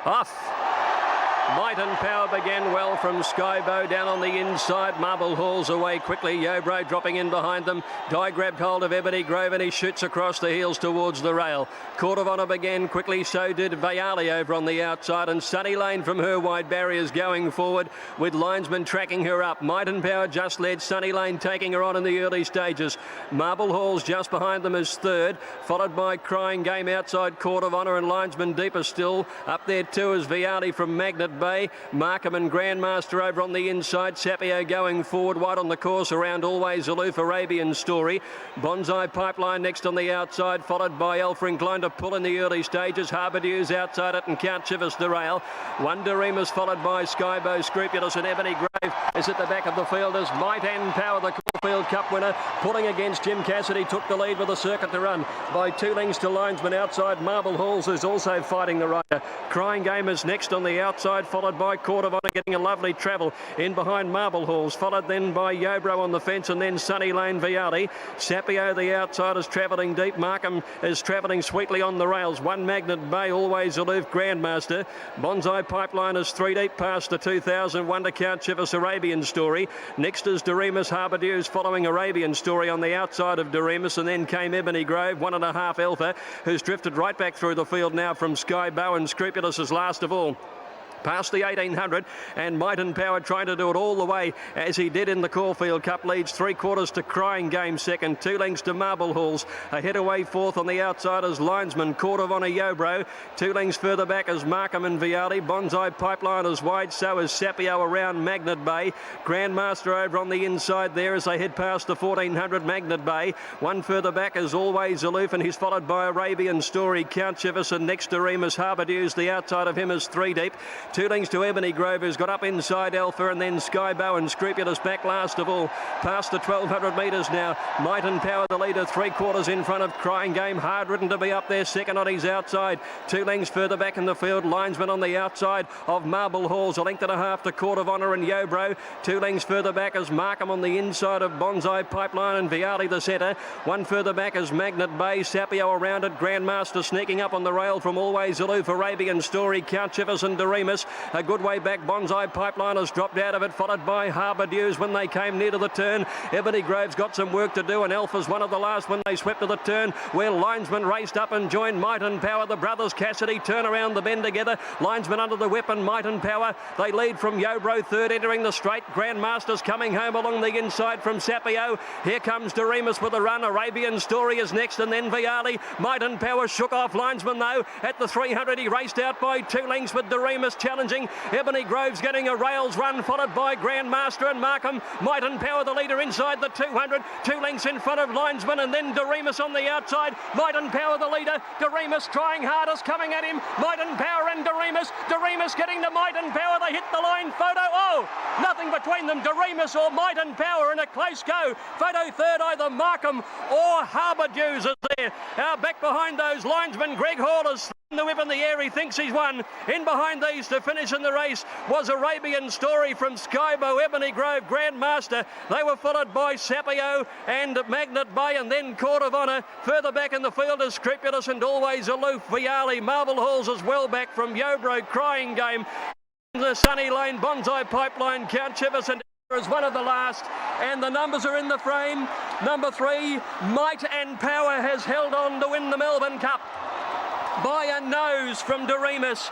Off. Might and Power began well from Skybow down on the inside. Marble Halls away quickly. Yobro dropping in behind them. Di grabbed hold of Ebony Grove and he shoots across the heels towards the rail. Court of Honour began quickly, so did Vayali over on the outside, and Sunny Lane from her wide barriers going forward with linesmen tracking her up. Might and Power just led, Sunny Lane taking her on in the early stages. Marble Halls just behind them is third, followed by Crying Game outside Court of Honour, and linesman deeper still. Up there too is Vayali from Magnet Bay. Markham and Grandmaster over on the inside. Sapio going forward, wide on the course around Always Aloof, Arabian Story. Bonsai Pipeline next on the outside, followed by Alpha Inclined to pull in the early stages. Harbour Dews outside it, and Count Chivas the rail. Wonder Remus followed by Skybow, Scrupulous, and Ebony Grave is at the back of the field as Might and Power, the Caulfield Cup winner, pulling against Jim Cassidy, took the lead with a circuit to run by 2 lengths to linesman outside. Marble Halls is also fighting the rider. Crying Game is next on the outside, followed by Court of Honour, getting a lovely travel in behind Marble Halls, followed then by Yobro on the fence, and then Sunny Lane Viali. Sapio the outside is travelling deep. Markham is travelling sweetly on the rails. One Magnet Bay, Always Aloof, Grandmaster. Bonsai Pipeline is 3 deep past the 2000. Wonder Count Chivas, Arabian Story. Next is Doremus, Harbour Dews following Arabian Story on the outside of Doremus, and then came Ebony Grove, 1.5 Alpha, who's drifted right back through the field now from Skybow, and Scrupulous is last of all. Past the 1800, and Might and Power trying to do it all the way as he did in the Caulfield Cup. Leads 3/4 to Crying Game second, 2 lengths to Marble Halls. Ahead away fourth on the outside is linesman Court of Honour Yobro. 2 lengths further back is Markham and Viali. Bonsai Pipeline is wide, so is Sapio around Magnet Bay. Grandmaster over on the inside there as they head past the 1400 Magnet Bay. One further back is Always Aloof, and he's followed by Arabian Story, Count Chivas, and next to Remus, Harbour Dews. The outside of him is 3 deep. 2 lengths to Ebony Grove, who's got up inside Alpha, and then Skybow and Scrupulous back last of all. Past the 1200 metres now. Might and Power the leader, 3/4 in front of Crying Game. Hard ridden to be up there, second on his outside. 2 lengths further back in the field. Linesman on the outside of Marble Halls, 1.5 to Court of Honour and Yobro. 2 lengths further back is Markham on the inside of Bonsai Pipeline and Viali the centre. One further back is Magnet Bay. Sapio around it. Grandmaster sneaking up on the rail from Always Aloof, Arabian Story, Count Chivas and Doremus. A good way back, Bonsai Pipeline has dropped out of it, followed by Harbour Dews when they came near to the turn. Ebony Grove's got some work to do, and Alpha's one of the last when they swept to the turn, where linesman raced up and joined Might and Power. The brothers Cassidy turn around the bend together. Linesman under the whip and Might and Power. They lead from Yobro, third entering the straight. Grandmaster's coming home along the inside from Sapio. Here comes Doremus with a run. Arabian Story is next, and then Viali. Might and Power shook off linesman though. At the 300 he raced out by 2 lengths with Doremus challenging. Ebony Grove's getting a rails run, followed by Grandmaster and Markham. Might and Power the leader inside the 200. 2 lengths in front of linesman, and then Doremus on the outside. Might and Power the leader. Doremus trying hardest, coming at him. Might and Power and Doremus. Doremus getting to Might and Power. They hit the line. Photo. Oh, nothing between them. Doremus or Might and Power in a close go. Photo third, either Markham or Harbour Dews is there. Back behind those linesmen, Greg Hall is the whip in the air. He thinks he's won. In behind these to finish in the race was Arabian Story from Skybow, Ebony Grove, Grandmaster. They were followed by Sapio and Magnet Bay, and then Court of Honour. Further back in the field is Scrupulous and Always Aloof. Viali, Marble Halls as well back from Yobro, Crying Game. The Sunny Lane, Bonsai Pipeline, Count Chivas and is one of the last, and the numbers are in the frame. Number 3, Might and Power has held on to win the Melbourne Cup by a nose from Doremus.